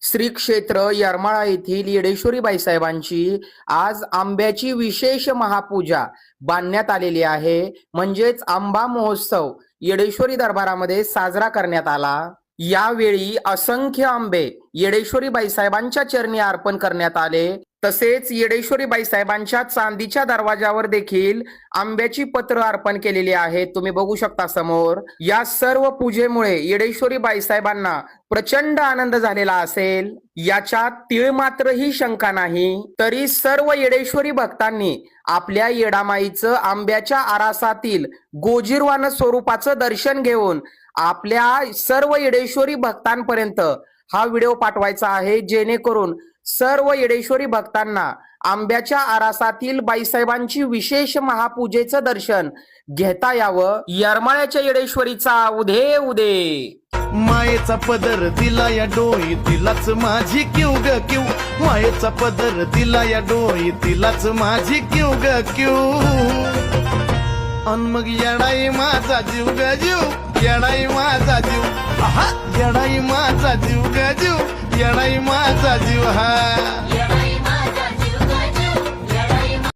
श्री क्षेत्र येरमाळा येथील येडेश्वरी बाईसाहेबांची आज आंब्याची विशेष महापूजा बांधण्यात आलेली आहे. म्हणजेच आंबा महोत्सव येडेश्वरी दरबारामध्ये साजरा करण्यात आला. यावेळी असंख्य आंबे येडेश्वरी बाईसाहेबांच्या चरणी अर्पण करण्यात आले. तसेच येडेश्वरी बाईसाहेबांच्या चांदीच्या दरवाजावर देखील आंब्याची पत्र अर्पण केलेली आहेत. तुम्ही बघू शकता समोर. या सर्व पूजेमुळे येडेश्वरी बाईसाहेबांना प्रचंड आनंद झालेला असेल याच्यात तीळ मात्रही शंका नाही. तरी सर्व येडेश्वरी भक्तांनी आपल्या येडामाईचं आंब्याच्या आरासातील गोजीरवान स्वरूपाचं दर्शन घेऊन आपल्या सर्व येडेश्वरी भक्तांपर्यंत हा व्हिडिओ पाठवायचा आहे, जेणेकरून सर्व येडेश्वरी भक्तांना आंब्याच्या आरासातील बाईसाहेबांची विशेष महापूजेचं दर्शन घेता यावं. येरमाळ्याच्या येडेश्वरीचा उदे उदे. मायेचा पदर दिला या डोई तिलाच माझी क्यू ग क्यू. मायेचा पदर दिला या डोई तिलाच माझी क्यू ग क्यू. अन मग येडाई माझा जीव ग जीव. येडाई माझा जीव. आहा येडाई माझा जीव ग जीव. येडाई माझा जीव. हा